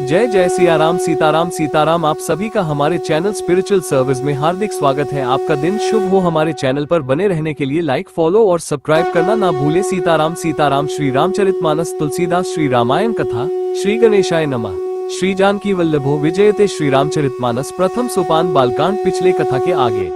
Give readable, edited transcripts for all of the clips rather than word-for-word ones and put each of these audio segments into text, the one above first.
जय जय सियाराम सीताराम सीताराम। आप सभी का हमारे चैनल स्पिरिचुअल सर्विस में हार्दिक स्वागत है। आपका दिन शुभ हो। हमारे चैनल पर बने रहने के लिए लाइक, फॉलो और सब्सक्राइब करना ना भूले। सीताराम सीताराम। श्री रामचरितमानस, तुलसीदास, श्री रामायण कथा, श्री गणेशाय नमः। श्री जानकी वल्लभो विजयते। श्री रामचरितमानस प्रथम सोपान, बालकांड। पिछले कथा के आगे।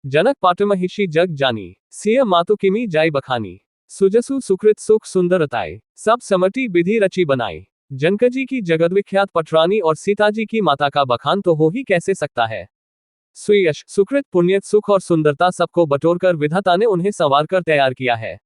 जनक पाटमहिषी जग जानी, सिय मातु किमी जाय बखानी। सुजसु सुकृत सुख सुंदरताय, सब समटी विधि रची बनाई। जनक जी की जगत विख्यात पटरानी और सीता जी की माता का बखान तो हो ही कैसे सकता है। सुयश, सुकृत, पुण्य, सुख और सुंदरता सबको बटोरकर विधाता ने उन्हें संवार कर तैयार किया है।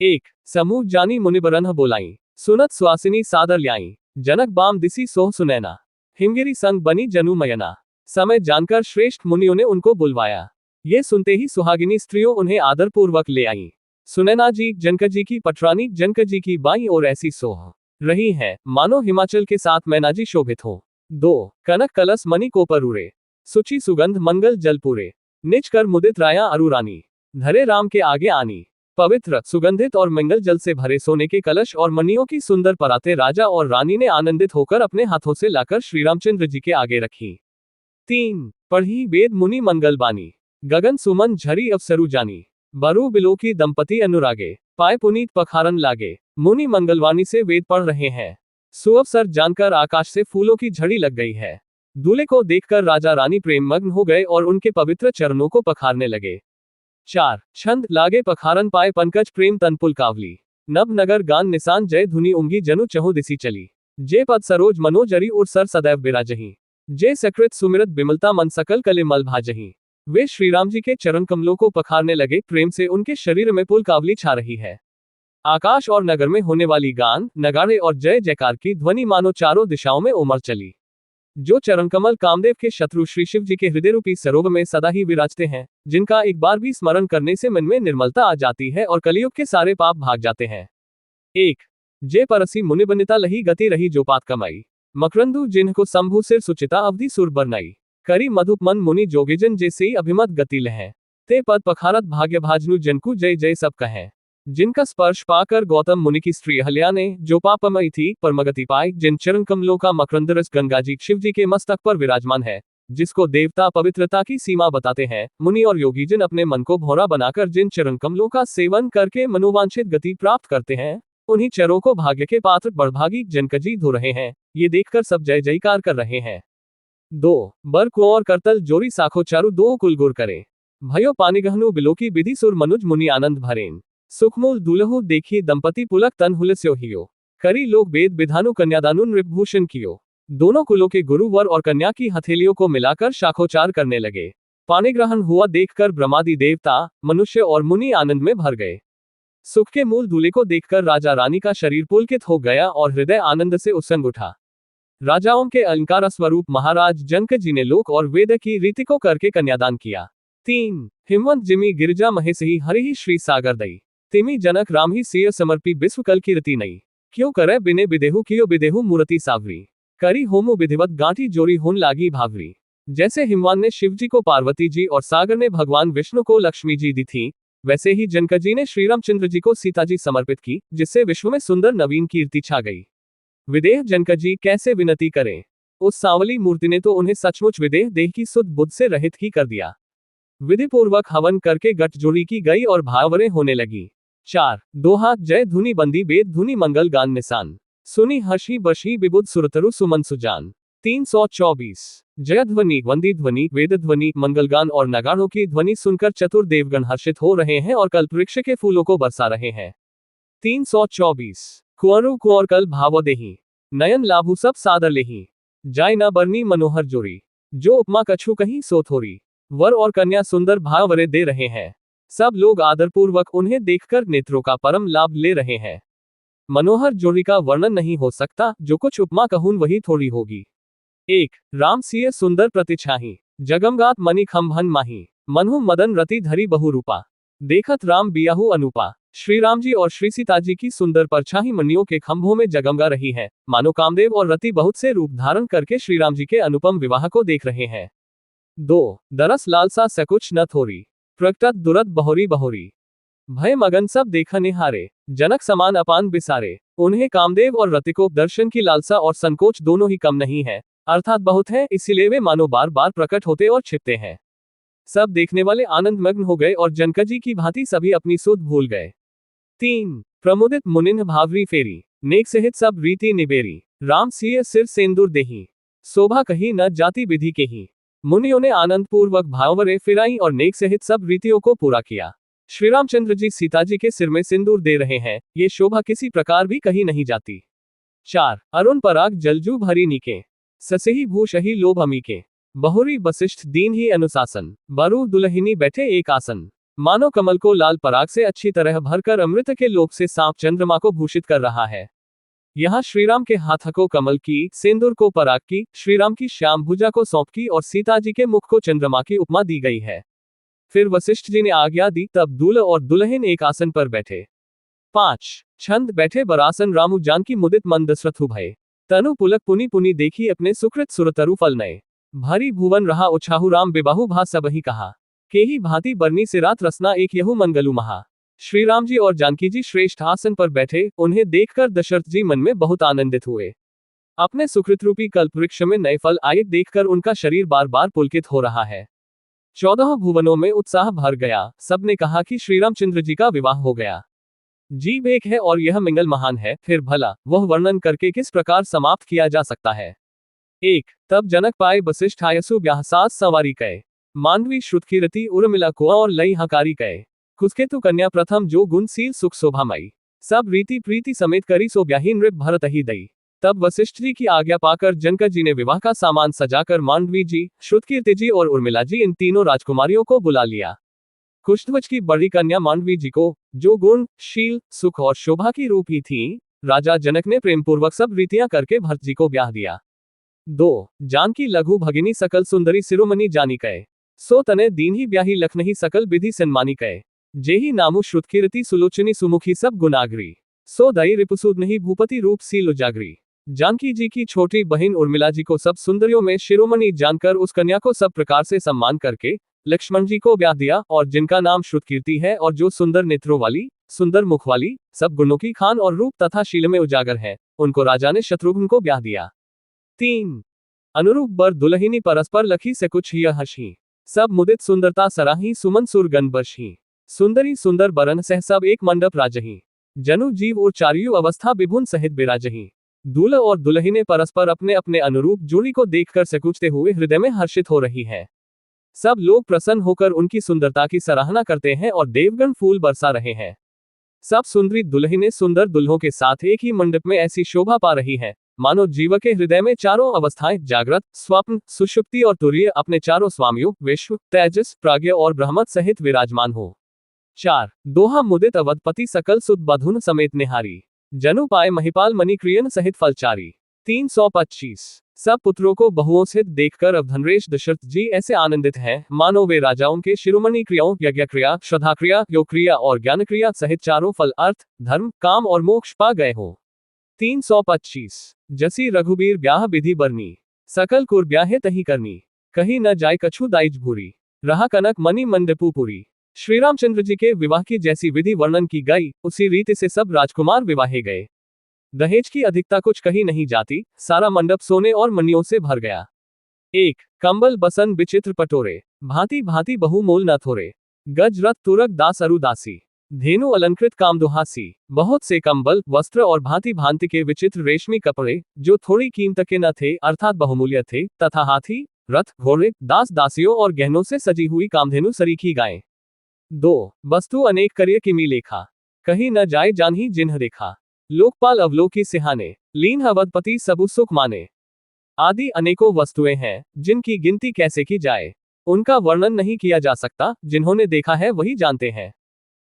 एक समूह जानी मुनिबरन बोलाई, सुनत स्वासिनी सादर ल्याई। जनक बाम दिसी सोह सुनैना, हिमगिरी संग बनी जनु मयना। समय जानकर श्रेष्ठ मुनियों ने उनको बुलवाया। ये सुनते ही सुहागिनी स्त्रियों उन्हें आदर पूर्वक ले आईं। सुनैना जी जनक जी की पटरानी, जनक जी की बाई और ऐसी सोह रही है मानो हिमाचल के साथ मैनाजी शोभित हो। 2 कनक कलस मणि को परूरे, सुचि सुगंध मंगल जल पूरे। निज कर मुदित राया अरुरानी, धरे राम के आगे आनी। पवित्र, सुगंधित और मंगल जल से भरे सोने के कलश और मणियों की सुंदर पराते राजा और रानी ने आनंदित होकर अपने हाथों से लाकर श्री रामचंद्र जी के आगे रखी। 3 पढ़ी वेद मुनि मंगल बानी, गगन सुमन झरी अवसरु जानी। बरु बिलो की दंपति अनुरागे, पाए पुनीत पखारन लागे। मुनि मंगलवाणी से वेद पढ़ रहे हैं। सुअवसर जानकर आकाश से फूलों की झड़ी लग गई है। दूल्हे को देखकर राजा रानी प्रेम मग्न हो गए और उनके पवित्र चरणों को पखारने लगे। 4 छंद लागे पखारन पाए पंकज प्रेम तनपुल कावली। नभ नगर गान निशान जय धुनी उंगी जनु चहु दिसी चली। जे पद सरोज मनोजरी उर सर सदैव बिराजही। जे सकृत सुमिरत बिमलता मन सकल कले मल भाजही। वे श्रीराम जी के चरण कमलों को पखारने लगे। प्रेम से उनके शरीर में पुल कावली छा रही है। आकाश और नगर में होने वाली गान, नगाड़े और जय जयकार की ध्वनि मानो चारों दिशाओं में उमड़ चली। जो चरण कमल कामदेव के शत्रु श्री शिव जी के हृदय रूपी सरोवर में सदा ही विराजते हैं, जिनका एक बार भी स्मरण करने से मन में निर्मलता आ जाती है और कलयुग के सारे पाप भाग जाते हैं। 1 जे परसी मुनिबनिता लही गति रही जो पात कमाई। मकरंदु जिनको शंभु सिर सुचिता अवधि सुर बरनाई। करी मधुप मन मुनि जोगिजन जैसे अभिमत गति लह। ते पद पखारत भाग्य भाजनु जनकु जय जय सब कहें। जिनका स्पर्श पाकर गौतम मुनि की स्त्री अहल्या ने, जो पापमयी थी, परमगति पाई। जिन चरण कमलों का मकरंद रस गंगा जी शिव जी के मस्तक पर विराजमान है, जिसको देवता पवित्रता की सीमा बताते हैं। मुनि और योगी जिन अपने मन को भौरा बनाकर जिन चरण कमलों का सेवन करके मनोवांछित गति प्राप्त करते हैं, उन्हीं चरों को भाग्य के पात्र बड़भागी जनक जी धो रहे हैं। ये देखकर सब जय जयकार कर रहे हैं। 2 बर कुंवर करतल जोरी साखो चारु दो कुलगुर करे। भयो पानिगहनु बिलो की विधि सुर मनुज मुनि आनंद भरेन। सुखमूल दुलहु देखी दंपति पुलक तन हुलस्यो हियो। करी लोग वेद विधानु कन्यादानु नृभूषण कियो। दोनों कुलों के गुरु वर और कन्या की हथेलियों को मिलाकर शाखोचार करने लगे। पाणिग्रहण हुआ देखकर ब्रह्मादि देवता, मनुष्य और मुनि आनंद में भर गए। सुख के मूल दूल्हे को देखकर राजा रानी का शरीर पुलकित हो गया और हृदय आनंद से उत्संग उठा। राजाओं के अलंकार स्वरूप महाराज जनक जी ने लोक और वेद की रीति को करके कन्यादान किया। 3 हिमवंत जिमी गिरिजा महेशही हरिहि श्री सागर दई। तिमी जनक राम ही सिय समर्पी विश्व कल कीर्ति नई। क्यों करे बिने विदेहु कियो विदेहु मूर्ति सावरी। करी होमु विधिवत गांठी जोरी होन लागी भावरी। जैसे हिमवान ने शिव जी को पार्वती जी और सागर ने भगवान विष्णु को लक्ष्मी जी दी थी, वैसे ही जनक जी ने श्री रामचंद्र जी को सीता जी समर्पित की, जिससे विश्व में सुंदर नवीन कीर्ति छा गई। विदेह जनक जी कैसे विनती करें। उस सांवली मूर्ति ने तो उन्हें सचमुच विदेह देह की सुध बुद्ध से रहित ही कर दिया। विधि पूर्वक हवन करके गठजोड़ी की गई और भावरें होने लगी। 4 दोहा जय धुनि बंदी वेद धुनि मंगल गान निशान। सुनी हर्षि बशी विबुध सुरतरु सुमन सुजान। 324 जय ध्वनि वंदी ध्वनि वेद ध्वनि मंगलगान और नगाड़ों की ध्वनि सुनकर चतुर देवगण हर्षित हो रहे हैं और कल्पवृक्ष के फूलों को बरसा रहे हैं। 324 कुंवरु कुंवर कल भावदेही, नयन लाभु सब सादर लेही। जाय न बरनी मनोहर जोरी, जो उपमा कछु कहीं सो थोरी। वर और कन्या सुंदर भावरे दे रहे हैं। सब लोग आदरपूर्वक उन्हें देखकर नेत्रों का परम लाभ ले रहे हैं। मनोहर जोड़ी का वर्णन नहीं हो सकता, जो कुछ उपमा कहूं वही थोड़ी होगी। 1 राम सिय सुंदर प्रतिछाही, जगमगात मणि खंभन माही। मनहु मदन रति धरी बहु रूपा, देखत राम बियाहु अनुपा। श्री राम जी और श्री सीता जी की सुंदर परछाई मणियों के खंभों में जगमगा रही है, मानो कामदेव और रति बहुत से रूप धारण करके श्री राम जी के अनुपम विवाह को देख रहे हैं। 2 दरस लालसा सकुच न थोरी, प्रकटत दुरत बहोरी बहोरी। भय मगन सब देखा निहारे, जनक समान अपान बिसारे। उन्हें कामदेव और रतिको दर्शन की लालसा और संकोच दोनों ही कम नहीं है, अर्थात बहुत है, इसीलिए वे मानो बार बार प्रकट होते और छिपते हैं। सब देखने वाले आनंद मग्न हो गए और जनकजी की भांति सभी अपनी सुध भूल गए। 3 प्रमुदित मुनिन भावरी फेरी, नेक सहित सब रीति निबेरी। राम सिय सिर सेंदुर देही, शोभा कही न जाति विधि के ही। मुनियों ने आनंद पूर्वक भावरे फिराई और नेक सहित सब रीतियों को पूरा किया। श्री रामचंद्र जी सीता जी के सिर में सिंदूर दे रहे हैं, ये शोभा किसी प्रकार भी कही नहीं जाती। 4 अरुण पराग जलजू भरी नीके, ससेही भूषही लोभ अमीके। बहुरी वशिष्ठ दीन ही अनुशासन, बरु दुलहिनी बैठे एक आसन। मानो कमल को लाल पराग से अच्छी तरह भरकर अमृत के लोभ से सांप चंद्रमा को भूषित कर रहा है। यहाँ श्रीराम के हाथ को कमल की, सिंदूर को पराग की, श्रीराम की श्याम भुजा को सौंप की और सीता जी के मुख को चंद्रमा की उपमा दी गई है। फिर वशिष्ठ जी ने आज्ञा दी, तब दूल्हा और दुल्हन एक आसन पर बैठे। 5 छंद बैठे बरासन रामु जानकी मुदित मन दशरथु भय। तनु पुलक पुनि पुनि देखी अपने सुकृत सुरतरु फल नए। भरी भुवन रहा उछाहु राम बिबाहु भा सबही कहा। केही भांति बरनी से रात रसना एक यहु मंगलु महा। श्री राम जी और जानकी जी श्रेष्ठ आसन पर बैठे, उन्हें देखकर दशरथ जी मन में बहुत आनंदित हुए। अपने सुकृत रूपी कल्प वृक्ष में नए फल आए देखकर उनका शरीर बार बार पुलकित हो रहा है। 14 भुवनों में उत्साह भर गया, सबने कहा कि श्री रामचंद्र जी का विवाह हो गया। जीव एक है और यह मंगल महान है, फिर भला वह वर्णन करके किस प्रकार समाप्त किया जा सकता है। 1 तब जनक पाए वशिष्ठ आयसु ब्याह सास सवारी कहे। मांडवी श्रुतकीरति उर्मिला कुआ और लई हकारी कहे। कुसकेतु कन्या प्रथम जो गुणशील सुख शोभामयी। सब रीति प्रीति समेत करी सो ब्याही नृप भरत ही दई। तब वशिष्ठ जी की आज्ञा पाकर जनक जी ने विवाह का सामान सजाकर मांडवी जी, श्रुतकीर्ति जी और उर्मिला जी इन तीनों राजकुमारियों को बुला लिया। कुशध्वज की बड़ी कन्या मांडवी जी को, जो गुण, शील, सुख और शोभा की रूप ही थी, राजा जनक ने प्रेमपूर्वक सब रीतियां करके भरत जी को ब्याह दिया। 2 जानकी लघु भगिनी सकल सुंदरी सिरोमणि जानी कहे। सो तने दीन ही ब्याही लखनही सकल विधि सन्मानी कहे। जेही नामु श्रुतकीर्ति सुलोचनी सुमुखी सब गुणाग्री। सो दई रिपुसूद नहीं भूपति रूप सील उजागरी। जानकी जी की छोटी बहन उर्मिला जी को सब सुंदरियों में शिरोमणि जानकर उस कन्या को सब प्रकार से सम्मान करके लक्ष्मण जी को ब्याह दिया, और जिनका नाम श्रुतकीर्ति है और जो सुंदर नेत्रों वाली, सुंदर मुख वाली, सब गुणों की खान और रूप तथा शील में उजागर है, उनको राजा ने शत्रुघ्न को ब्याह दिया। 3 अनुरूप बर दुलहिनी परस्पर लखी से कुछ ही हर्षी। सब मुदित सुंदरता सराही सुमन सुर गण बरषी। सुंदरी सुंदर बरन सह सब एक मंडप राजही। जनु जीव और चारियु अवस्था विभुन सहित बिराजही। दूल्हा और दुल्हिने परस्पर अपने अपने अनुरूप जोड़ी को देखकर सकुचते हुए हृदय में हर्षित हो रही है। सब लोग प्रसन्न होकर उनकी सुंदरता की सराहना करते हैं और देवगण फूल बरसा रहे हैं। सब सुंदरी दुल्हिने सुंदर दुल्हों के साथ एक ही मंडप में ऐसी शोभा पा रही है, मानो जीव के हृदय में चारों अवस्थाएं जागृत, स्वप्न, सुषुप्ति और तुरीय अपने चारों स्वामियों विश्व, तेजस, प्राज्ञ और ब्रह्मत सहित विराजमान हो। 4 दोहा मुदित अवधपति सकल सुत बधुन समेत निहारी। जनु पाए महिपाल मणि क्रियन सहित फलचारी। 325 सब पुत्रों को बहुओं से देखकर अवधनरेश दशरथ जी ऐसे आनंदित हैं, मानो वे राजाओं के शिरोमणि क्रियाओं यज्ञ क्रिया, श्रद्धा क्रिया, योग क्रिया और ज्ञान क्रिया सहित चारों फल अर्थ, धर्म, काम और मोक्ष पा गए हो। 325 जसी रघुबीर ब्याह विधि बरनी। सकल कुर ब्याहे तही करनी। कहीं न जाय कछु दाइज भूरी। रहा कनक मणि मंडपूपुरी। श्री रामचंद्र जी के विवाह की जैसी विधि वर्णन की गई, उसी रीति से सब राजकुमार विवाहे गए। दहेज की अधिकता कुछ कही नहीं जाती, सारा मंडप सोने और मणियों से भर गया। 1 कंबल बसन विचित्र पटोरे। भांति भांति बहुमोल न थोरे। गज रथ तुरग दास अरु दासी। धेनु अलंकृत कामदुहासी। बहुत से कंबल, वस्त्र और भांति भांति के विचित्र रेशमी कपड़े, जो थोड़ी कीमत के न थे अर्थात बहुमूल्य थे, तथा हाथी, रथ, घोड़े, दास दासियों और गहनों से सजी हुई कामधेनु सरीखी गायें। 2 वस्तु अनेक करिय किमी लेखा। कहीं न जाए जानही जिन्ह देखा। लोकपाल अवलोकी सिहाने। लीन अवधपति सबु सुख माने। आदि अनेकों वस्तुएं हैं, जिनकी गिनती कैसे की जाए। उनका वर्णन नहीं किया जा सकता, जिन्होंने देखा है वही जानते हैं।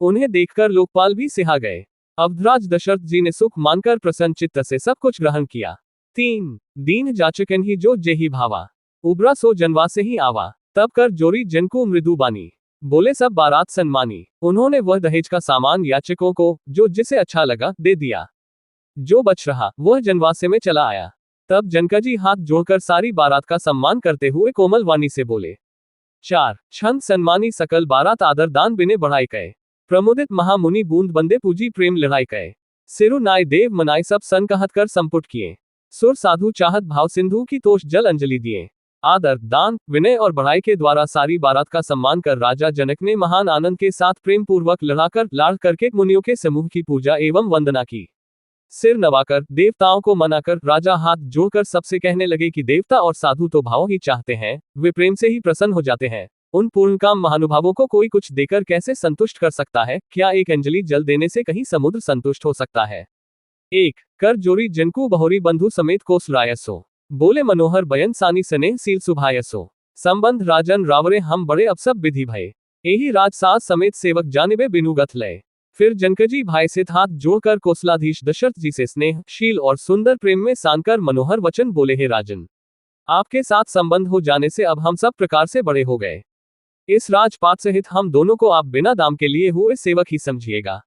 उन्हें देखकर लोकपाल भी सिहा गए। अवधराज दशरथ जी ने सुख मानकर प्रसन्न चित्त से सब कुछ ग्रहण किया। 3 दीन जाचकन ही जो जेही भावा। उबरा सो जनवा से ही आवा। तब कर जोरी जन को मृदु बानी। बोले सब बारात सन्मानी। उन्होंने वह दहेज का सामान याचकों को, जो जिसे अच्छा लगा, दे दिया। जो बच रहा वह जनवासे में चला आया। तब जनकजी हाथ जोड़कर सारी बारात का सम्मान करते हुए कोमल वाणी से बोले। 4 छंद सन्मानी सकल बारात आदर दान बिने बढ़ाई कहे। प्रमुदित महामुनि बूंद बंदे पूजी प्रेम लड़ाई कहे। सिरु नाय देव मनाई सब सन कहत कर संपुट किए। सुर साधु चाहत भाव सिंधु की तोष जल अंजलि दिए। आदर, दान, विनय और बढ़ाई के द्वारा सारी बारात का सम्मान कर राजा जनक ने महान आनंद के साथ प्रेम पूर्वक लाड़ करके मुनियों के समूह की पूजा एवं वंदना की। सिर नवाकर, देवताओं को मनाकर राजा हाथ जोड़कर सबसे कहने लगे कि देवता और साधु तो भाव ही चाहते हैं, वे प्रेम से ही प्रसन्न हो जाते हैं। उन पूर्णकाम महानुभावों को कोई कुछ देकर कैसे संतुष्ट कर सकता है? क्या एक अंजलि जल देने से कहीं समुद्र संतुष्ट हो सकता है? एक कर जोरी जिनको बहोरी बंधु समेत कोसलायसो, बोले मनोहर बयन सानी स्नेह सील सुभायसो। संबंध राजन रावरे हम बड़े अवसब विधि भय, एही राज सास समेत सेवक जानिबे बिनुगत लय। फिर जनकजी भाई से हाथ जोड़कर कोसलाधीश दशरथ जी से स्नेह, शील और सुंदर प्रेम में सानकर मनोहर वचन बोले, हे राजन, आपके साथ संबंध हो जाने से अब हम सब प्रकार से बड़े हो गए। इस राजपाट सहित हम दोनों को आप बिना दाम के लिए हुए सेवक ही समझिएगा।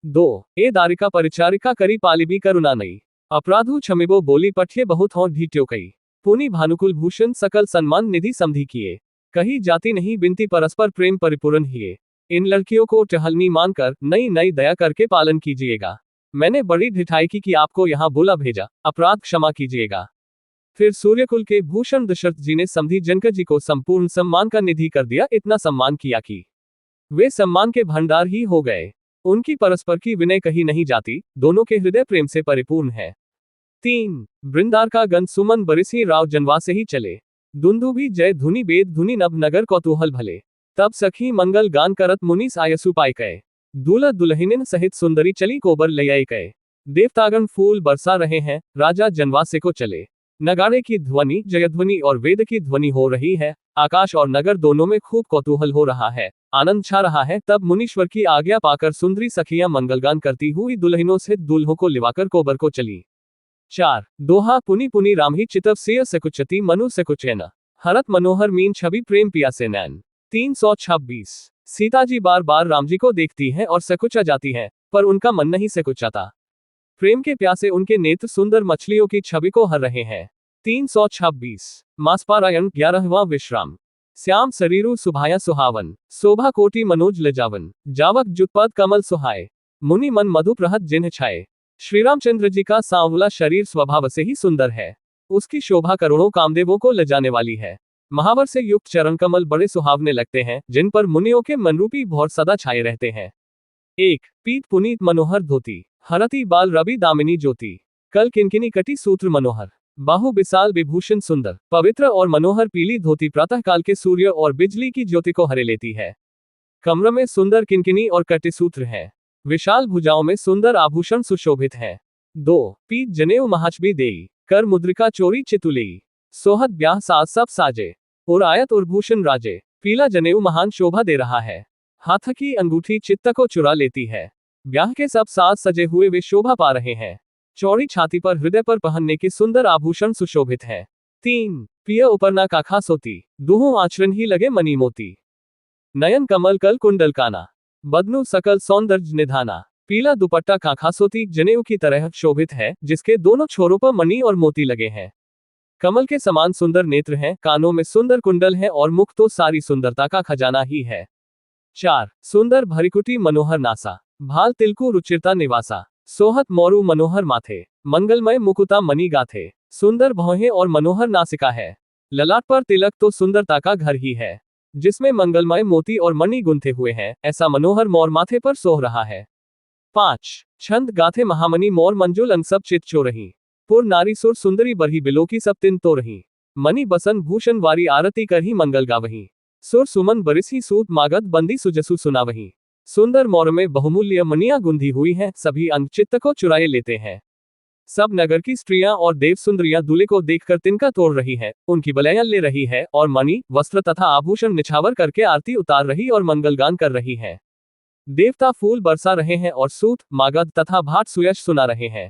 2 ए दारिका परिचारिका करी पालिबी करुणा नई, अपराधु क्षमिबो बोली पठ्ये बहुत हों ढीट्यो कई। पुनि भानुकुल भूषण सकल सम्मान निधि समधि किए, कही जाति नहीं बिनती परस्पर प्रेम परिपूर्ण हिए। इन लड़कियों को टहलनी मानकर नई नई दया करके पालन कीजिएगा। मैंने बड़ी ढिठाई की कि आपको यहाँ बुला भेजा, अपराध क्षमा कीजिएगा। फिर सूर्यकुल के भूषण दशरथ जी ने समधी जनक जी को संपूर्ण सम्मान का निधि कर दिया। इतना सम्मान किया कि वे सम्मान के भंडार ही हो गए। उनकी परस्पर की विनय कही नहीं जाती, दोनों के हृदय प्रेम से परिपूर्ण है। 3 वृंदार का गंध सुमन बरिसी राव जनवा से ही चले, दुंदु भी जय धुनि वेद धुनि नभ नगर कौतूहल भले। तब सखी मंगल गान करत मुनिस आयसु पाई कहे, दूल्हा दुल्हनिन सहित सुंदरी चली कोबर ले आई कहे। देवतागण फूल बरसा रहे हैं, राजा जनवासे को चले। नगाड़े की ध्वनि, जयध्वनि और वेद की ध्वनि हो रही है। आकाश और नगर दोनों में खूब कौतूहल हो रहा है, आनंद छा रहा है। तब मुनीश्वर की आज्ञा पाकर सुंदरी सखियां मंगलगान करती हुई दुल्हनों सहित दूल्हों को लिवाकर कोबर को चली। 4 दोहा पुनि पुनि राम ही चितव सिय सकुचती मनु सकुचैन, हरत मनोहर मीन छवि प्रेम पिया से नैन। 326 सीता जी बार बार राम जी को देखती हैं और सकुचा जाती हैं, पर उनका मन नहीं सकुचाता। प्रेम के प्यासे उनके नेत्र सुंदर मछलियों की छवि को हर रहे हैं। 326 मासपारायण 11वां विश्राम। श्याम शरीरु सुभाया सुहावन, शोभा कोटि मनोज लजावन, जावक जुतपद कमल सुहाय, मुनि मन मधु प्रहत जिन्ह छाए। श्री रामचंद्र जी का सांवला शरीर स्वभाव से ही सुंदर है, उसकी शोभा करोड़ों कामदेवों को लजाने वाली है। महावर से युक्त चरण कमल बड़े सुहावने लगते हैं, जिन पर मुनियों के मनरूपी भौर सदा छाए रहते हैं। 1 पीत पुनीत मनोहर धोती, हरती बाल रवि दामिनी ज्योति, कल किनकिनी कटी सूत्र मनोहर, बाहु विशाल विभूषण सुंदर, पवित्र और मनोहर पीली धोती प्रातः काल के सूर्य और बिजली की ज्योति को हरे लेती है। कमर में सुंदर किनकिनी और कटी सूत्र है, विशाल भुजाओं में सुंदर आभूषण सुशोभित है। 2 पीत जनेऊ महाचबी देई, कर मुद्रिका चोरी चितुलेई, सोहत ब्याह साज सब साजे, और आयत उर्भूषण राजे। पीला जनेऊ महान शोभा दे रहा है, हाथ की अंगूठी चित्त को चुरा लेती है। ब्याह के सब साज सजे हुए वे शोभा पा रहे हैं। चौड़ी छाती पर हृदय पर पहनने के सुंदर आभूषण सुशोभित है। 3 पिय उपरना काखा सोती, दुहों आचरण ही लगे मनी मोती, नयन कमल कल कुंडल काना, बदनु सकल सौंदर्य निधाना। पीला दुपट्टा काखा सोती जनेऊ की तरह शोभित है, जिसके दोनों छोरों पर मणि और मोती लगे हैं। कमल के समान सुंदर नेत्र हैं, कानों में सुंदर कुंडल है और मुख तो सारी सुंदरता का खजाना ही है। 4 सुंदर भरिकुटी मनोहर नासा, भाल तिलकु रुचिरता निवासा, सोहत मोरु मनोहर माथे, मंगलमय मुकुता मणि गाथे। सुंदर भौहें और मनोहर नासिका है, ललाट पर तिलक तो सुंदरता का घर ही है, जिसमें मंगलमय मोती और मणि गुंथे हुए हैं, ऐसा मनोहर मोर माथे पर सोह रहा है। 5 छंद गाथे महामणि मोर मंजुल अंग सब चित चो रही, पुर नारी सुर सुंदरी बरही बिलो की सब तिन तो रही। मणि बसन भूषण वारी आरती कर ही मंगल गावही, सुर सुमन बरिसी सूत मागध बंदी सुजसु सुनावही। सुंदर मोर में बहुमूल्य मणियां गुंधी हुई हैं, सभी अंग चित्त को चुराए लेते हैं। सब नगर की स्त्रियां और देव सुंदरियां दूल्हे को देखकर तिनका तोड़ रही हैं, उनकी बलैयां ले रही है और मणि वस्त्र तथा आभूषण निछावर करके आरती उतार रही और मंगलगान कर रही हैं। देवता फूल बरसा रहे हैं और सूत, मागध तथा भाट सुयश सुना रहे हैं।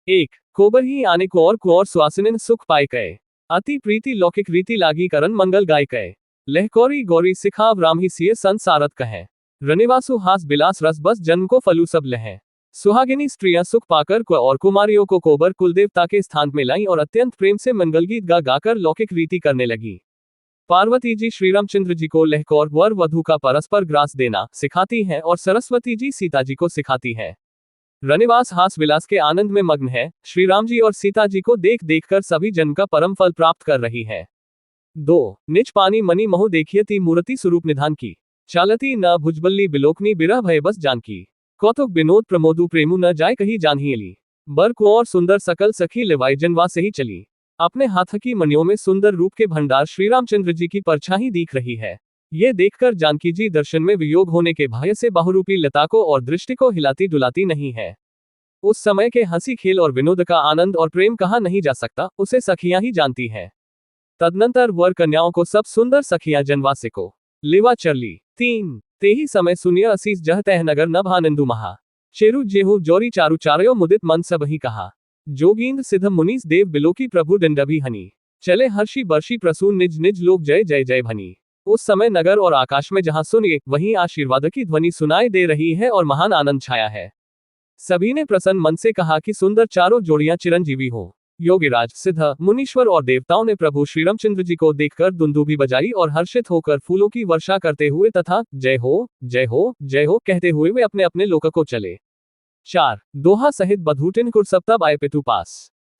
1 कोबर ही आने कुंवर सुआसिनिन सुख पाए कहे, अति प्रीति लौकिक रीति लागी करन मंगल गाय कहे। लहकोरी गौरी सिखाव राम ही सिय संसारत कहे, रनिवासु हास बिलास रस बस जन्म को फलू सब लहे। सुहागिनी स्त्रियां सुख पाकर और कुमारियों को कोबर कुलदेवता के स्थान में लाई और अत्यंत प्रेम से मंगलगीत गा गाकर लौकिक रीति करने लगी। पार्वती जी श्री रामचंद्र जी को लहकौर वर वधु का परस्पर ग्रास देना सिखाती हैं और सरस्वती जी सीता जी को सिखाती हैं। रनिवास हास विलास के आनंद में मग्न है। श्री राम जी और सीता जी को देख देखकर सभी जन का परम फल प्राप्त कर रही है। 2 निज पानी मनी महु देखियति मूर्ति स्वरूप निधान की। चालती न भुजबल्ली बिलोकनी बिरह भय बस जानकी। कौतुक विनोद प्रमोदु प्रेमु न जाय कही जानहियली। बर कुंवर सुंदर सकल सखी लिवाई जनवा से ही चली। अपने हाथ की मणियों में सुंदर रूप के भंडार श्री रामचंद्र जी की परछाई दिख रही है। ये देखकर जानकी जी दर्शन में वियोग होने के भय से बहुरूपी लता को और दृष्टि को हिलाती डुलाती नहीं है। उस समय के हंसी खेल और विनोद का आनंद और प्रेम कहा नहीं जा सकता, उसे सखियां ही जानती हैं। तदनंतर वर कन्याओं को सब सुंदर सखियां जनवासे को लिवा चरली। 3 तेही समय सुनिय असीस जह तह नगर नभ आनंदु महा। चेरु जेहु जोरी चारु चारयो मुदित मन सब ही कहा। जोगींद्र सिद्ध मुनीस देव बिलोकी प्रभु दंडभी हनी। चले हर्षि बर्षि प्रसून निज निज लोक जय जय जय भनी। उस समय नगर और आकाश में जहां सुनिए वहीं आशीर्वाद की ध्वनि सुनाई दे रही है और महान आनंद छाया है। सभी ने प्रसन्न मन से कहा कि सुंदर चारों जोड़ियां चिरंजीवी हो। योगिराज सिद्ध मुनीश्वर और देवताओं ने प्रभु श्री रामचंद्र जी को देखकर दुंदुभी बजाई और हर्षित होकर फूलों की वर्षा करते हुए तथा जय हो जय हो जय हो कहते हुए वे अपने अपने लोक को चले। 4 दोहा सहित बधूटिन कुर सप्तब आए पितु पास।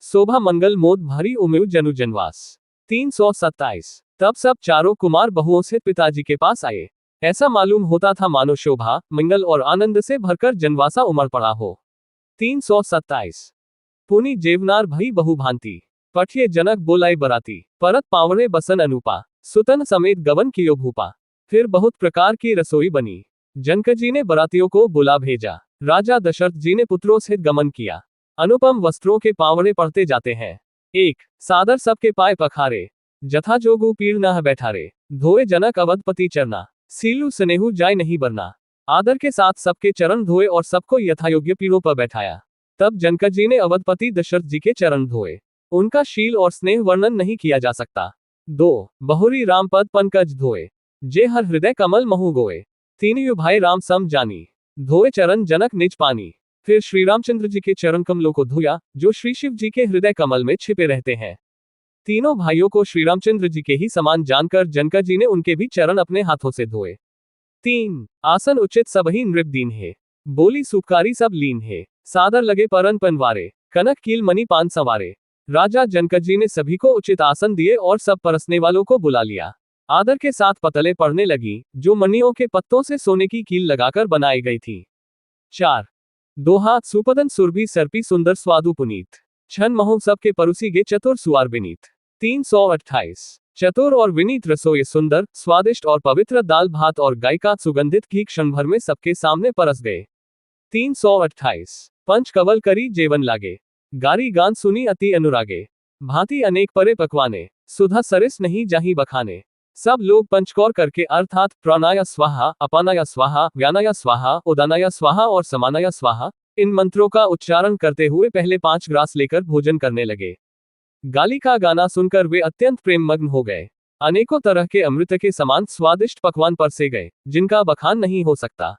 शोभा मंगल मोद भरी उमेव जनु जनवास। 327 तब सब चारों कुमार बहुओं से पिताजी के पास आए। ऐसा मालूम होता था मानो शोभा मंगल और आनंद से भरकर जनवासा उमड़ पड़ा हो। 327 पुनि जेवनार भई बहु भांति। पठिए जनक बोलाई बराती। परत पावड़े बसन अनुपा। सुतन समेत गवन कियो भूपा। फिर बहुत प्रकार की रसोई बनी। जनक जी ने बरातियों को बुला भेजा। राजा दशरथ जी ने पुत्रों से गमन किया। अनुपम वस्त्रों के पावड़े पढ़ते जाते हैं। 1 सादर सबके पाए पखारे। जथा जोगु पीर न बैठारे। धोए जनक अवधपति चरना। सीलू स्नेहु जाय नहीं बरना। आदर के साथ सबके चरण धोए और सबको यथायोग्य पीढ़ों पर बैठाया। तब जनक जी ने अवधपति दशरथ जी के चरण धोए। उनका शील और स्नेह वर्णन नहीं किया जा सकता। 2 बहुरी राम पद पंकज धोए। जे हर हृदय कमल महु गोए। 3 भाई राम सम जानी। धोए चरण जनक निज पानी। फिर श्री रामचंद्र जी के चरण कमलों को धोया जो श्री शिव जी के हृदय कमल में छिपे रहते हैं। तीनों भाइयों को श्री रामचंद्र जी के ही समान जानकर जनक जी ने उनके भी चरण अपने हाथों से धोए। 3 आसन उचित सब ही नृप दीन है। बोली सुखकारी सब लीन है। सादर लगे परन पनवारे। कनक कील मणि पान संवारे। राजा जनक जी ने सभी को उचित आसन दिए और सब परसने वालों को बुला लिया। आदर के साथ पतले पड़ने लगी जो मणियों के पत्तों से सोने की कील लगाकर बनाई गई थी। 4 दोहा सुपदन सुरभि सर्पी सुंदर स्वादु पुनीत। छन महु सबके परुसी गे चतुर सुआर विनीत। 328 चतुर और विनीत रसोई सुंदर स्वादिष्ट और पवित्र दाल भात और गाय का सुगंधित घी क्षण भर में सबके सामने परस गए। 328 पंच कवल करी जेवन लागे। गारी गान सुनी अति अनुरागे। भांति अनेक परे पकवाने। सुधा सरिस नहीं जाही बखाने। सब लोग पंचकौर करके अर्थात प्राणाया स्वाहा अपानाया स्वाहा व्यानाया स्वाहा उदानाया स्वाहा और समानाया स्वाहा इन मंत्रों का उच्चारण करते हुए पहले 5 ग्रास लेकर भोजन करने लगे। गाली का गाना सुनकर वे अत्यंत प्रेममग्न हो गए। अनेकों तरह के अमृत के समान स्वादिष्ट पकवान परसे गए जिनका बखान नहीं हो सकता।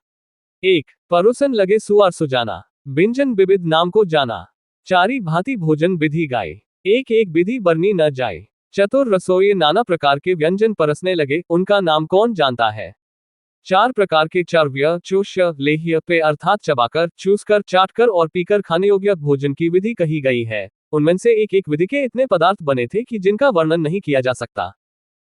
1 परोसन लगे सुआर सुजाना। व्यंजन विविध नाम को जाना। चारी भांति भोजन विधि गाय। एक एक विधि बरनी न जाए। चतुर रसोई नाना प्रकार के व्यंजन परसने लगे उनका नाम कौन जानता है। 4 प्रकार के चर्व्य चोष्य लेह्य पे अर्थात चबाकर चूसकर चाटकर और पीकर खाने योग्य भोजन की विधि कही गई है। उनमें से एक एक विधि के इतने पदार्थ बने थे कि जिनका वर्णन नहीं किया जा सकता।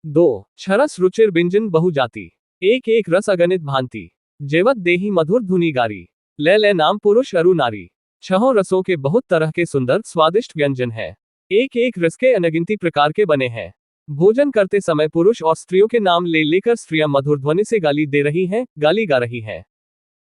2 छरस रुचिर व्यंजन बहुजाति। एक एक रस अगणित भांति। जेवत देही मधुर धुनी गारी। ले नाम पुरुष अरु नारी। 6 रसों के बहुत तरह के सुंदर स्वादिष्ट व्यंजन है। एक एक रस के अनगिनती प्रकार के बने हैं। भोजन करते समय पुरुष और स्त्रियों के नाम ले लेकर स्त्रियां मधुर ध्वनि से गाली दे रही हैं, गाली गा रही हैं।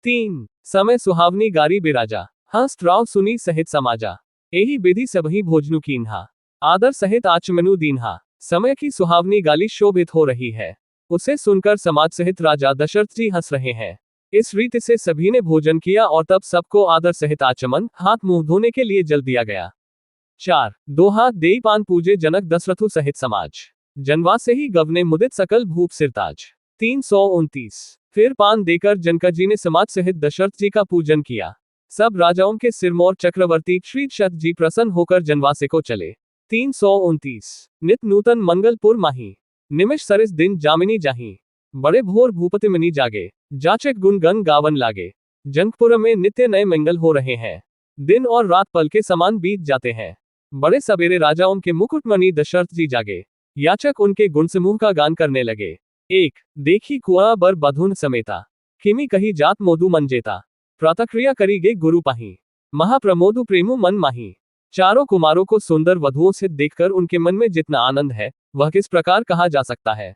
3 समय सुहावनी गारी बिराजा। हंस राव सुनी सहित समाजा। एही विधि सबही भोजनु कीन्हा। आदर सहित आचमनु दीन्हा। समय की सुहावनी गाली शोभित हो रही है। उसे सुनकर समाज सहित राजा दशरथ जी हंस रहे हैं। इस रीति से सभी ने भोजन किया और तब सबको आदर सहित आचमन हाथ मुंह धोने के लिए जल दिया गया। 4 दोहा देई पान पूजे जनक दशरथु सहित समाज। जनवास से ही गवने मुदित सकल भूप सिरताज। 329 फिर पान देकर जनक जी ने समाज सहित दशरथ जी का पूजन किया। सब राजाओं के सिरमौर चक्रवर्ती श्री शत जी प्रसन्न होकर जनवासे को चले। 329 नित नूतन मंगलपुर माही। निमिष सरिस दिन जामिनी जाही, बड़े भोर भूपति मनी जागे, जाचक गुण गन गावन लागे। जनकपुर में नित्य नए मंगल हो रहे हैं। दिन और रात पल के समान बीत जाते हैं। बड़े सवेरे राजा उनके मुकुटमणि दशरथ जी जागे, याचक उनके गुण समूह का गान करने लगे। एक देखी कुआ बर बधुन समेता, किमी कही जात मोदु मन जेता, प्रातक्रिया करी गे गुरु पाही, महाप्रमोदु प्रेमु मन माही। चारों कुमारों को सुंदर वधुओं से देखकर उनके मन में जितना आनंद है वह किस प्रकार कहा जा सकता है।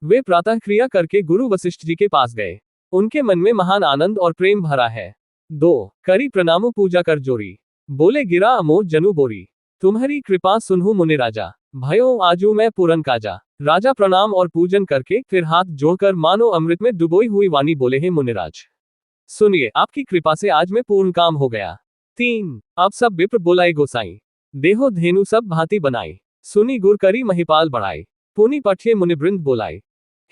वे प्रातः क्रिया करके गुरु वशिष्ठ जी के पास गए। उनके मन में महान आनंद और प्रेम भरा है। 2 करी प्रणामु पूजा कर जोरी, बोले गिरा अमोद जनु बोरी, तुम्हारी कृपा सुनहु मुनि राजा, भयो आजू मैं पूरन काजा। राजा प्रणाम और पूजन करके फिर हाथ जोड़कर मानो अमृत में डुबोई हुई वाणी बोले, हे मुनिराज, सुनिए, आपकी कृपा से आज मैं पूर्ण काम हो गया। 3 अब सब विप्र बोलाए गोसाई, देहो धेनु सब भांति बनाई, सुनी गुर करी महिपाल बढ़ाई, पुनि पठिए मुनिवृंद बोलाई।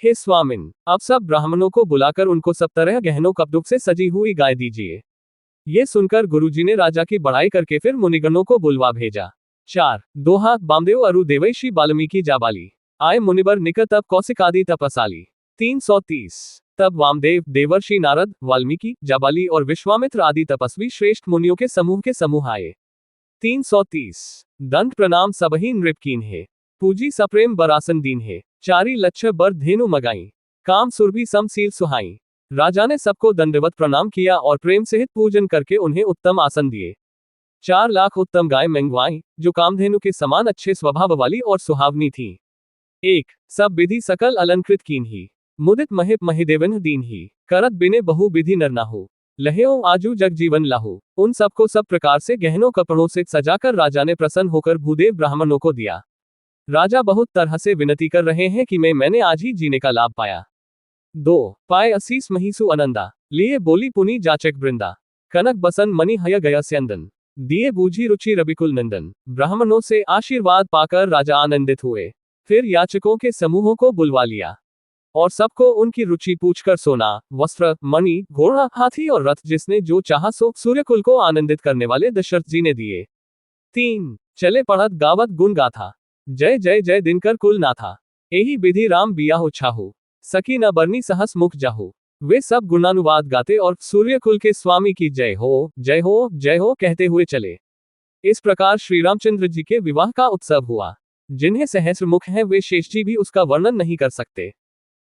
हे स्वामिन, अब सब ब्राह्मणों को बुलाकर उनको सब तरह गहनों कपड़ों से सजी हुई गाय दीजिए। ये सुनकर गुरुजी ने राजा की बड़ाई करके फिर मुनिगणों को बुलवा भेजा। 4 दोहा बामदेव अरु देवैषी वाल्मीकि जाबाली, आय मुनिबर निकट तब कौशिक आदि तपसाली। 330 तब वामदेव, देवर्षि नारद, वाल्मीकि, जाबाली और विश्वामित्र आदि तपस्वी श्रेष्ठ मुनियों के समूह आए। 330 दंड प्रणाम सबही नृपकीन है, पूजी सप्रेम बरासन दीन है, चारी लक्ष बर धेनु मगाई, काम सुरभि समसील सुहाई। राजा ने सबको दंडवत प्रणाम किया और प्रेम सहित पूजन करके उन्हें उत्तम आसन दिए। 4 लाख उत्तम गाय मंगवाई, जो कामधेनु के समान अच्छे स्वभाव वाली और सुहावनी थी। 1 सब विधि सकल अलंकृत कीन ही, मुदित महिप महिदेवन दीन ही, करत बिने बहु विधि नर नाहु, लहेओ आजू जग जीवन लाहू। उन सबको सब प्रकार से गहनों कपड़ों से सजाकर राजा ने प्रसन्न होकर भूदेव ब्राह्मणों को दिया। राजा बहुत तरह से विनती कर रहे हैं कि मैंने आज ही जीने का लाभ पाया। 2 पाए असीस महिसु अनंदा, लिए बोली पुनि जाचक वृंदा, कनक बसन मणि हय गया स्यंदन, दिए बूझी रुचि रविकुल नंदन। ब्राह्मणों से आशीर्वाद पाकर राजा आनंदित हुए। फिर याचकों के समूहों को बुलवा लिया और सबको उनकी रुचि पूछकर सोना, वस्त्र, मणि, घोड़ा, हाथी और रथ जिसने जो चाहा सो सूर्यकुल को आनंदित करने वाले दशरथ जी ने दिए। 3 चले पढ़त गावत गुण गाथा, जय जय जय दिनकर कुल नाथा, एही विधि राम बियाहु छाहु, सकी न बरनी सहस मुख जाहु। वे सब गुणानुवाद गाते और सूर्यकुल के स्वामी की जय हो जय हो जय हो कहते हुए चले। इस प्रकार श्री रामचंद्र जी के विवाह का उत्सव हुआ। जिन्हें सहस्र मुख हैं वे शेष जी भी उसका वर्णन नहीं कर सकते।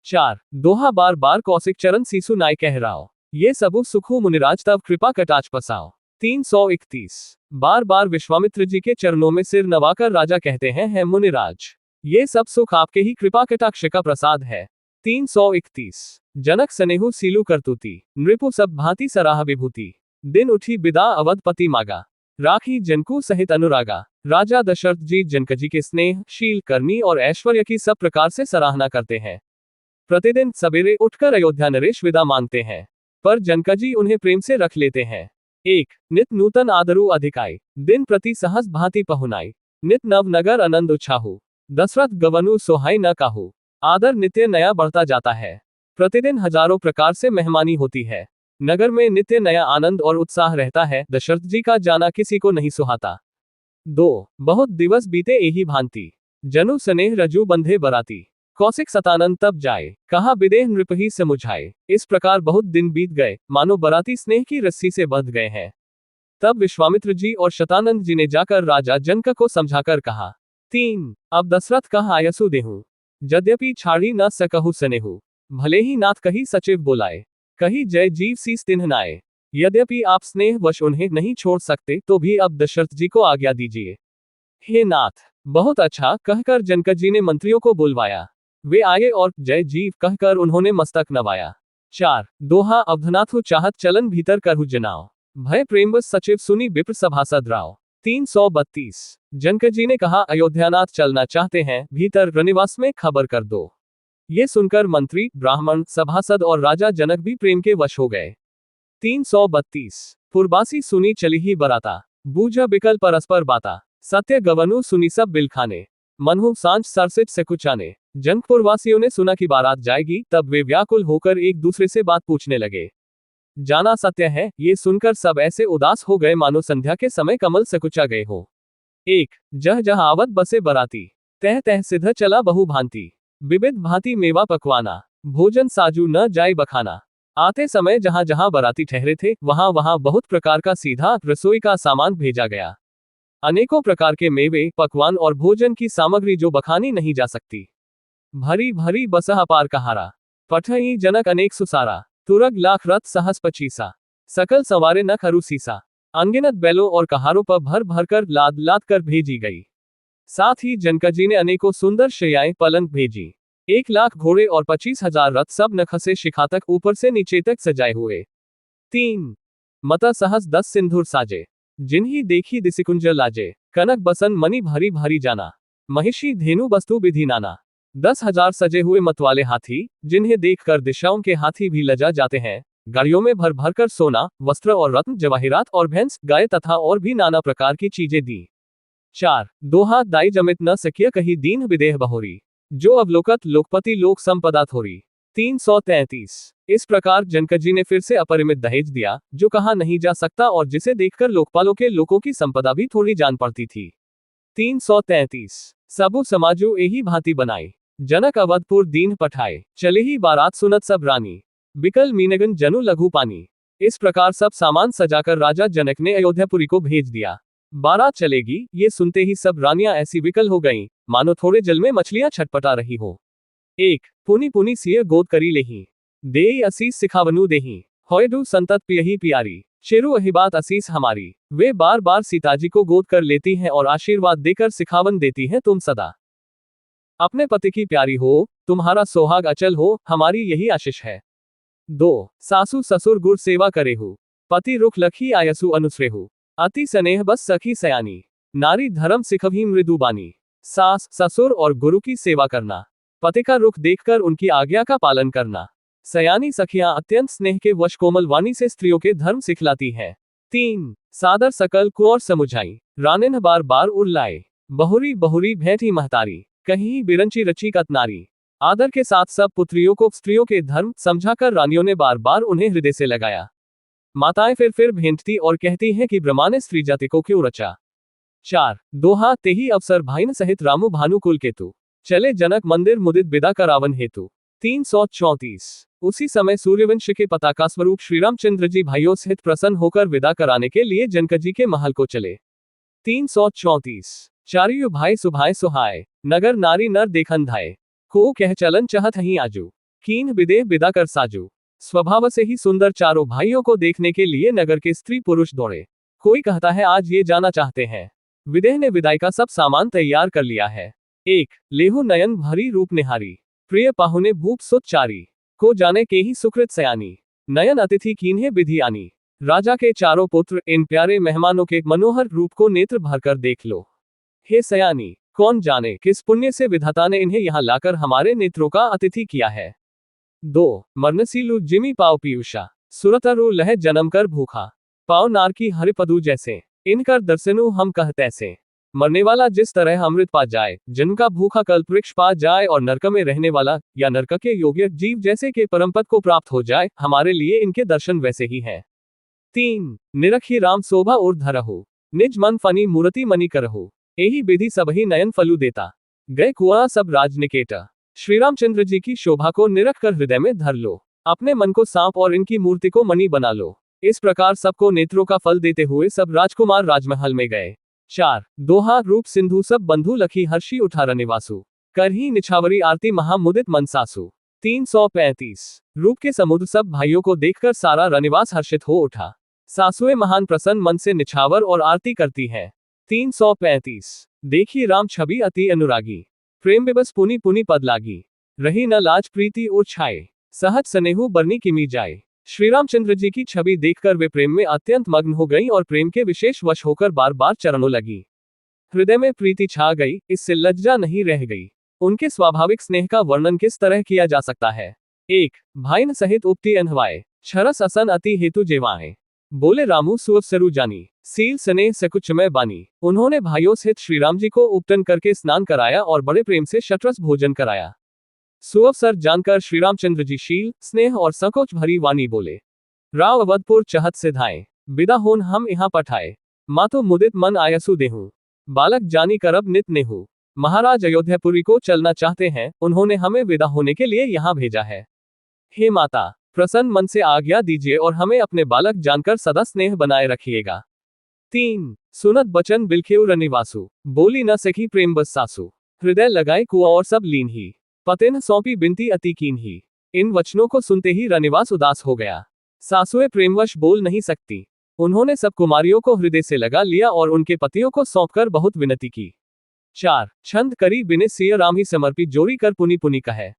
4 दोहा बार बार कौशिक चरण सीसु नाय कह राओ, ये सबु सुखु मुनिराज तब कृपा कटाच पसाओ। 331 बार बार विश्वामित्र जी के चरणों में सिर नवाकर राजा कहते हैं, है मुनिराज, ये सब सुख आपके ही कृपा कटाक्ष का प्रसाद है। 331 जनक सनेहु सीलु करतुती, नृपु सब भांति सराह विभूति, दिन उठी बिदा अवधपति मागा, राखी जनकु सहित अनुरागा। राजा दशरथ जी जनकजी के स्नेह, शील, करनी और ऐश्वर्य की सब प्रकार से सराहना करते हैं। प्रतिदिन सवेरे उठकर अयोध्या नरेश विदा मांगते हैं, पर जनकजी उन्हें प्रेम से रख लेते हैं। 1 नित नूतन आदरु अधिकाई, दिन प्रति सहस भांति पहुनाई, नित नव नगर आनंद उछाहु, दशरथ गवनु सोहाई न काहू। आदर नित्य नया बढ़ता जाता है। प्रतिदिन हजारों प्रकार से मेहमानी होती है। नगर में नित्य नया आनंद और उत्साह रहता है। दशरथ जी का जाना किसी को नहीं सुहाता। 2 बहुत दिवस बीते एही भांति, जनु स्नेह रजू बंधे बराती, कौशिक सतानंद तब जाए, कहा विदेह नृपही से मुझाए। इस प्रकार बहुत दिन बीत गए, मानो बराती स्नेह की रस्सी से बंध गए हैं। तब विश्वामित्र जी और शतानंद जी ने जाकर राजा जनक को समझाकर कहा, 3 अब दशरथ कह आयसु देहूं, यद्यपि छाड़ी न सकहु सनेहु, भले ही नाथ कही सचिव बोलाए, कही जय जीव सीस तिन्ह नाए। यद्यपि आप स्नेह वश उन्हें नहीं छोड़ सकते तो भी अब दशरथ जी को आज्ञा दीजिए। हे नाथ, बहुत अच्छा कहकर जनक जी ने मंत्रियों को बुलवाया। वे आए और जय जीव कहकर उन्होंने मस्तक नवाया। 4 दोहा अवधनाथु चाहत चलन भीतर करहु जनाओ, भय प्रेमवश सचिव सुनी विप्र सभासद राव। 332 जनक जी ने कहा, अयोध्यानाथ चलना चाहते हैं, भीतर रनिवास में खबर कर दो। ये सुनकर मंत्री, ब्राह्मण, सभासद और राजा जनक भी प्रेम के वश हो गए। 332 पुरबासी सुनी चली ही बराता, बूझा बिकल परस्पर बाता, सत्य गवनु सुनी सब बिलखाने, मनहु सांझ सरसिज से कुचाने। जनकपुरवासियों ने सुना कि बारात जाएगी, तब वे व्याकुल होकर एक दूसरे से बात पूछने लगे। जाना सत्य है, ये सुनकर सब ऐसे उदास हो गए मानो संध्या के समय कमल सकुचा गए हो। 1 जह जह आवत बसे बराती, तह तह सिद्ध चला बहु भांति, विविध भांति मेवा पकवाना, भोजन साजू न जाय बखाना। आते समय जहां जहां बाराती ठहरे थे वहां वहां बहुत प्रकार का सीधा रसोई का सामान भेजा गया। अनेकों प्रकार के मेवे, पकवान और भोजन की सामग्री जो बखानी नहीं जा सकती। भरी भरी बसह अपार कहारा, पठई जनक अनेक सुसारा। तुरग लाख रथ सहस पचीसा, सकल सवारे न खरु सीसा। अनगिनत बैलों और कहारों पर भर भर कर लाद लाद कर भेजी गई। साथ ही जनकजी ने अनेकों सुंदर शैयाएं पलंग भेजी। 1,00,000 घोड़े और 25,000 रथ, सब नख से शिखा तक ऊपर से नीचे तक सजाए हुए। 3 मता सहस 10 सिंधुर साजे, जिन्ही देखी दिसिकुंज लाजे। कनक बसन मणि भरी भरी जाना, महिषी धेनु वस्तु विधि नाना। 10,000 सजे हुए मतवाले हाथी, जिन्हें देखकर दिशाओं के हाथी भी लजा जाते हैं। गाड़ियों में भर भर कर सोना, वस्त्र और रत्न, जवाहिरात और भैंस, गाय तथा और भी नाना प्रकार की चीजें दी। 4 दोहा दाई जमित न सकिय कही दीन विदेह बहोरी, जो अवलोकत लोकपति लोक संपदा थोरी। 333 इस प्रकार जनकजी ने फिर से अपरिमित दहेज दिया, जो कहा नहीं जा सकता और जिसे देखकर लोकपालों के लोगों की संपदा भी थोड़ी जान पड़ती थी। 333 सबु समाजू एही भांति बनाई, जनक अवधपुर दीन पठाए। चले ही बारात सुनत सब रानी, बिकल मीनगन जनु लघु पानी। इस प्रकार सब सामान सजाकर राजा जनक ने अयोध्यापुरी को भेज दिया। बारात चलेगी, ये सुनते ही सब रानियां ऐसी विकल हो गईं, मानो थोड़े जल में मछलियां छटपटा रही हो। 1 पुनी पुनी सिय गोद करी लेही, देई असीस सिखावनु देही। होयडू संतत पियही प्यारी, शेरू अहिबात असीस हमारी। वे बार बार सीताजी को गोद कर लेती हैं और आशीर्वाद देकर सिखावन देती हैं, तुम सदा अपने पति की प्यारी हो, तुम्हारा सोहाग अचल हो, हमारी यही आशीष है। 2 सासू ससुर गुर सेवा करेहु, पति रुख लखी आयसु अनुसरेहु। अति स्नेह बस सखी सयानी, नारी धर्म सिखवही मृदुबानी। सास, ससुर और गुरु की सेवा करना, पति का रुख देखकर उनकी आज्ञा का पालन करना। सयानी सखियां अत्यंत स्नेह के वश कोमल वाणी से स्त्रियों के धर्म सिखलाती हैं। 3 सादर सकल कुंवर समुझाई, रानिन बार बार उरलाए। बहुरी बहुरी भेंटी महतारी, कहीं बिरंची रची कत नारी। आदर के साथ सब पुत्रियों को स्त्रियों के धर्म समझाकर रानियों ने बार बार उन्हें हृदय से लगाया। माताएं फिर भेंटती और कहती हैं कि ब्रह्मा ने स्त्री जाति को क्यों रचा। 4 दोहा तेही अवसर भाइन सहित रामु भानु कुल केतु, चले जनक मंदिर मुदित बिदा करावन हेतु। 334 उसी समय सूर्यवंश के पताका स्वरूप श्रीरामचंद्र जी भाइयों सहित प्रसन्न होकर विदा कराने के लिए जनकजी के महल को चले। 334 चारियु भाई सुभाए सुहाए, नगर नारी नर देखन धाए। को कह चलन चहत ही आजू, कीन विदेह बिदा कर साजू। स्वभाव से ही सुंदर चारों भाइयों को देखने के लिए नगर के स्त्री पुरुष दौड़े। कोई कहता है आज ये जाना चाहते हैं। विदेह ने विदाई का सब सामान तैयार कर लिया है। 1 लेहु नयन भरी रूप निहारी, प्रिय पाहुने भूप सुत चारी। को जाने के ही सुकृत सयानी, नयन अतिथि कीन्हे विधि आनी। राजा के चारों पुत्र इन प्यारे मेहमानों के मनोहर रूप को नेत्र भरकर देख लो। हे सयानी, कौन जाने किस पुण्य से विधाता ने इन्हें यहाँ लाकर हमारे नेत्रों का अतिथि किया है। 2 मर्नसीलु जिमी पाव पीयूषा, सुरतरु लह जन्म कर भूखा। पाव नार की हरिपदु जैसे, इनकर दर्शनु हम कहते से। मरने वाला जिस तरह अमृत पा जाए, जिनका भूखा कल्प वृक्ष पा जाए और नरक में रहने वाला या नरक के योग्य जीव जैसे के परमपद को प्राप्त हो जाए, हमारे लिए इनके दर्शन वैसे ही हैं। 3 निरखी राम शोभा उर धरहु, निज मन फनी मूर्ति मणि करहु। एही विधि सबही नयन फलु देता, गए कुआ सब राजनिकेटा। श्री रामचंद्र जी की शोभा को निरख कर हृदय में धर लो, अपने मन को सांप और इनकी मूर्ति को मणि बना लो। इस प्रकार सबको नेत्रों का फल देते हुए सब राजकुमार राजमहल में गए। 4 दोहा रूप सिंधु सब बंधु लखी हर्षी उठार निवासु, करही निछावरी आरती महामुदित मनसासु। 335 रूप के समुद्र सब भाइयों को देखकर सारा रनिवास हर्षित हो उठा। सासुए महान प्रसन्न मन से निछावर और आरती करती है। 335 देखी राम छवि अति अनुरागी, प्रेम विबस पुनि पुनि पद लागी। रही न लाज प्रीति और छाए, सहज स्नेहु बरनी किमी जाए। श्री रामचंद्र जी की छवि देखकर वे प्रेम में अत्यंत मग्न हो गईं और प्रेम के विशेष वश होकर बार बार चरणों लगी। हृदय में प्रीति छा गई, इससे लज्जा नहीं रह गई। उनके स्वाभाविक स्नेह का वर्णन किस तरह किया जा सकता है। 1 भाइन सहित उपती अनहवाए, छरस असन अति हेतु जेवाए। बोले रामू सुअव सरु जानी, सील स्नेह सकुच में बानी। उन्होंने भाइयों सहित श्रीराम जी को उपटन करके स्नान कराया और बड़े प्रेम से शतरस भोजन कराया। सुअवसर जानकर श्रीरामचंद्र जी शील, स्नेह और संकोच भरी वाणी बोले, राव अवधपुर चहत से धाए, बिदा होन हम यहाँ पठाए। मातो मुदित मन आयसु देहूं, बालक जानी करब नित नेहू। महाराज अयोध्यापुरी को चलना चाहते हैं, उन्होंने हमें विदा होने के लिए यहाँ भेजा है। हे माता, प्रसन्न मन से आज्ञा दीजिए और हमें अपने बालक जानकर सदा स्नेह बनाए रखिएगा। 3 सुनत बचन बिलखेउ रनिवासु, बोली न सखी प्रेम बस सासु। हृदय लगाए कुआ और सब लीन ही, पतेन सौंपी बिनती अति कीन ही। इन वचनों को सुनते ही रनिवास उदास हो गया। सासुएं प्रेमवश बोल नहीं सकती। उन्होंने सब कुमारियों को हृदय से लगा लिया और उनके पतियों को सौंपकर बहुत विनती की। 4 छंद करी बिने सिय राम ही समर्पी, जोरी कर पुनि पुनि कहे।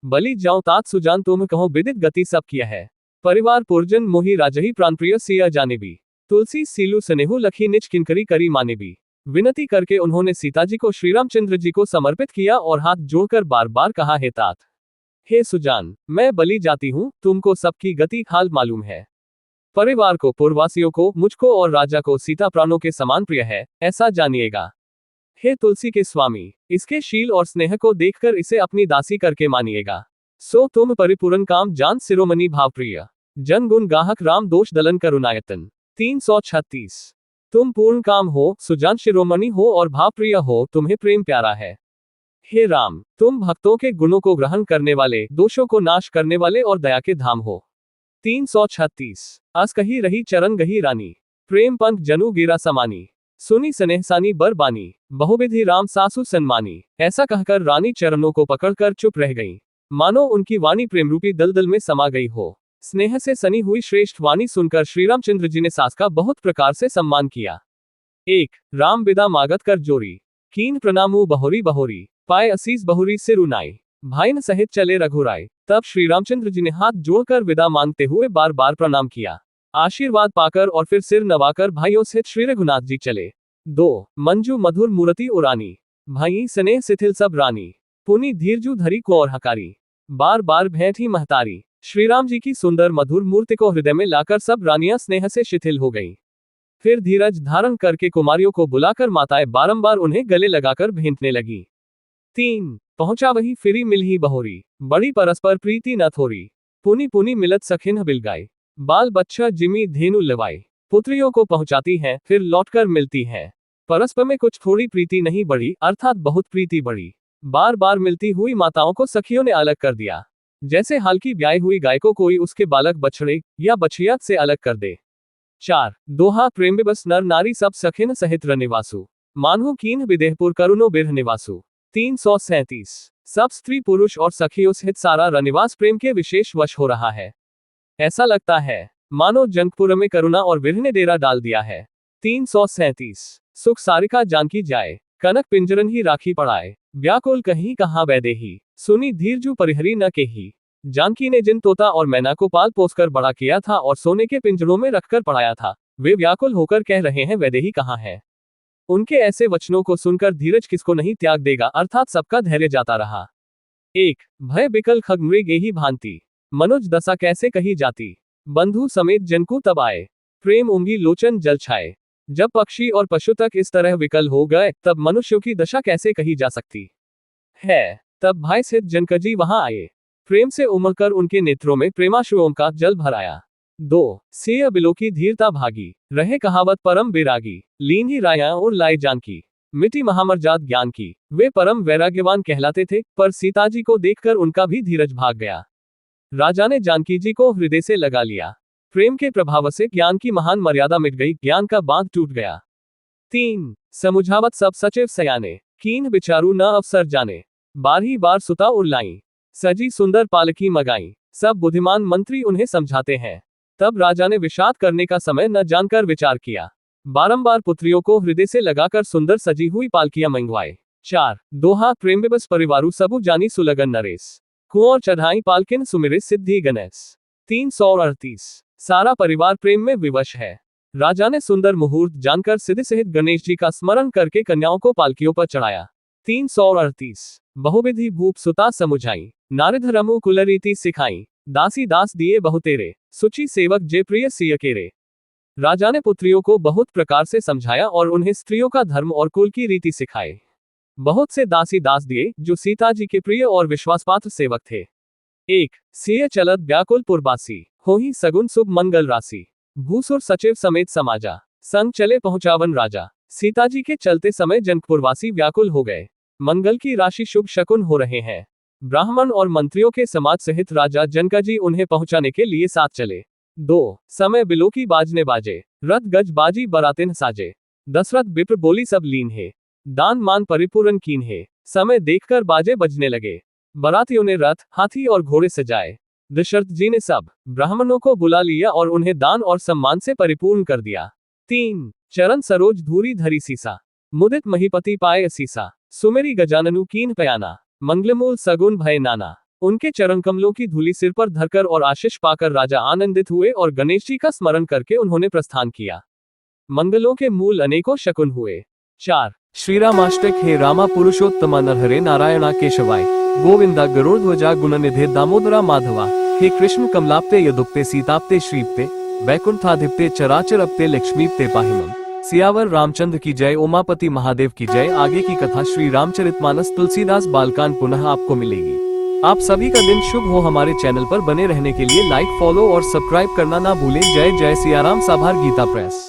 बलि जाऊं तात सुजान तुम कहो, विदित गति सब किया है। परिवार पुरजन मोहि राजही, प्राणप्रिय सिया जाने भी। तुलसी सीलू सनेहु लखी, निज किनकरी करी माने भी। विनती करके उन्होंने सीता जी को श्री रामचंद्र जी को समर्पित किया और हाथ जोड़कर बार बार कहा, हे तात, हे सुजान, मैं बलि जाती हूं, तुमको सबकी गति हाल मालूम है। परिवार को, पूर्ववासियों को, मुझको और राजा को सीता प्राणों के समान प्रिय है, ऐसा जानिएगा। हे तुलसी के स्वामी, इसके शील और स्नेह को देखकर इसे अपनी दासी करके मानिएगा। सो तुम परिपूर्ण काम जान, शिरोमणि भावप्रिय। जन गुण गाहक, राम दोष दलन करुणायतन। 336 तुम पूर्ण काम हो, सुजान शिरोमणि हो और भावप्रिय हो, तुम्हें प्रेम प्यारा है। हे राम, तुम भक्तों के गुणों को ग्रहण करने वाले, दोषों को नाश करने वाले और दया के धाम हो। 336 अस कही रही चरण गही रानी, प्रेम पंख जनु गिरा समानी। सुनी स्नेहसानी बर बानी, बहुविधि राम सासु सन्मानी। ऐसा कहकर रानी चरणों को पकड़कर चुप रह गई, मानो उनकी वाणी प्रेमरूपी दलदल में समा गई हो। स्नेह से सनी हुई श्रेष्ठ वाणी सुनकर श्री रामचंद्र जी ने सास का बहुत प्रकार से सम्मान किया। 1 राम बिदा मागत कर जोरी, कीन प्रणामु बहोरी बहोरी। पाए असीस बहुरी सिर उनाई, भाईन सहित चले रघुराई। तब श्री रामचंद्र जी ने हाथ जोड़कर विदा मांगते हुए बार बार प्रणाम किया। आशीर्वाद पाकर और फिर सिर नवाकर भाइयों सहित श्री रघुनाथ जी चले। 2 मंजू मधुर मूर्ति उरानी, भाई स्नेह शिथिल सब रानी। पुनि धीरजू धरी को और हकारी, बार बार भेंट ही महतारी। श्री राम जी की सुंदर मधुर मूर्ति को हृदय में लाकर सब रानियां स्नेह से शिथिल हो गईं। फिर धीरज धारण करके कुमारियों को बुलाकर माताएं बारंबार उन्हें गले लगाकर भेंटने लगी। 3 पहुंचा वही फिरी मिलही बहोरी, बड़ी परस्पर प्रीति न थोरी। पुनि पुनि मिलत सखिन बिलगाई, बाल बच्चा जिमी धेनु लवाई। पुत्रियों को पहुंचाती हैं, फिर लौटकर मिलती हैं। परस्पर में कुछ थोड़ी प्रीति नहीं बढ़ी, अर्थात बहुत प्रीति बढ़ी। बार बार मिलती हुई माताओं को सखियों ने अलग कर दिया, जैसे हाल की ब्याई हुई गाय को कोई उसके बालक बछड़े या बछिया से अलग कर दे। 4 दोहा प्रेम बस नर नारी सब सखिन सहित रनिवासु, मानहु कीन विदेहपुर करुणो बिरह निवासु। 337 सब स्त्री पुरुष और सखियों सहित सारा रनिवास प्रेम के विशेष वश हो रहा है। ऐसा लगता है मानो जनकपुर में करुणा और विरह ने डेरा डाल दिया है। 337 सुख सारिका जानकी जाए, कनक पिंजरन ही राखी पड़ाए। व्याकुल कहीं कहाँ वैदेही, सुनी धीरजू परिहरी न केही। जानकी ने जिन तोता और मैना को पाल पोसकर बड़ा किया था और सोने के पिंजरों में रखकर पढ़ाया था, वे व्याकुल होकर कह रहे हैं, वैदेही कहाँ है। उनके ऐसे वचनों को सुनकर धीरज किसको नहीं त्याग देगा, अर्थात सबका धैर्य जाता रहा। 1 भय बिकल खग मृग एही भांति, मनुज दशा कैसे कही जाती। बंधु समेत जनकू तब आए, प्रेम उंगी लोचन जल छाए। जब पक्षी और पशु तक इस तरह विकल हो गए, तब मनुष्यों की दशा कैसे कही जा सकती है। तब भाई सहित जनकजी वहां आए, प्रेम से उमड़कर उनके नेत्रों में प्रेमाश्रुओं का जल भराया। 2 सिय बिलो की धीरता भागी, रहे कहावत परम बैरागी। लीन ही राया और लाई जानकी, मिटी महामरजात ज्ञान की। वे परम वैराग्यवान कहलाते थे, पर सीता जी को देखकर उनका भी धीरज भाग गया। राजा ने जानकी जी को हृदय से लगा लिया। प्रेम के प्रभाव से ज्ञान की महान मर्यादा मिट गई, ज्ञान का बांध टूट गया। 3 समुझावत सब सचिव सयाने, कीन विचारू न अवसर जाने। बारही बार सुता उरलाई, सजी सुंदर पालकी मगाई। सब बुद्धिमान मंत्री उन्हें समझाते हैं। तब राजा ने विषाद करने का समय न जानकर विचार किया, बारंबार पुत्रियों को हृदय से लगाकर सुंदर सजी हुई पालकियां मंगवाए। 4 दोहा प्रेम बस परिवारू सबु जानी सुलगन नरेश, कुंवर चढ़ाई पालकिन सुमिरे सिद्धि गणेश। 338 सारा परिवार प्रेम में विवश है। राजा ने सुंदर मुहूर्त जानकर सिद्धि सहित गणेश जी का स्मरण करके कन्याओं को पालकियों पर चढ़ाया। 338 बहुविधि भूप सुता समुझाई, नारिधरमु कुलरीति सिखाई। दासी दास दिए बहुतेरे, सुचि सेवक जे प्रिय सिय केरे। राजा ने पुत्रियों को बहुत प्रकार से समझाया और उन्हें स्त्रियों का धर्म और कुल की रीति सिखाई। बहुत से दासी दास दिए जो सीता जी के प्रिय और विश्वासपात्र सेवक थे। 1 सिय चलत व्याकुल पुरबासी, होही सगुन शुभ मंगल राशि। भूसुर सचिव समेत समाजा, संग चले पहुंचावन राजा। सीता जी के चलते समय जनकपुरवासी व्याकुल हो गए। मंगल की राशि शुभ शकुन हो रहे हैं। ब्राह्मण और मंत्रियों के समाज सहित राजा जनकाजी उन्हें पहुंचाने के लिए साथ चले। 2 समय बिलो की बाजने बाजे, रथ गज बाजी बरातिन साजे। दशरथ विप्र बोली सब लीन है, दान मान परिपूर्ण कीन है। समय देखकर बाजे बजने लगे, बारातियों ने रथ हाथी और घोड़े सजाए। दशरथ जी ने सब ब्राह्मणों को बुला लिया और उन्हें दान और सम्मान से परिपूर्ण कर दिया। 3 चरण सरोज धूरी धरी सीसा, मुदित महीपति पाए सीसा। सुमेरी गजाननु कीन पयाना, मंगलमूल सगुन भय नाना। उनके चरण कमलों की धूली सिर पर धरकर और आशीष पाकर राजा आनंदित हुए और गणेश जी का स्मरण करके उन्होंने प्रस्थान किया। मंगलों के मूल अनेकों शकुन हुए। 4 श्रीरामाष्टक हे रामा पुरुषोत्तमा नरहरे नारायणा केशवाय, गोविंदा गरुड़ध्वजा गुणनिधे दामोदरा माधवा। हे कृष्ण कमलाप्ते यदुप्ते सीताप्ते श्रीप्ते, वैकुंठाधिप्ते चराचरप्ते लक्ष्मीप्ते पाहिमम। सियावर रामचंद्र की जय, उमापति महादेव की जय। आगे की कथा श्री रामचरितमानस तुलसीदास बालकांड पुनः आपको मिलेगी। आप सभी का दिन शुभ हो। हमारे चैनल पर बने रहने के लिए लाइक, फॉलो और सब्सक्राइब करना ना भूलें। जय जय सियाराम। साभार गीता प्रेस।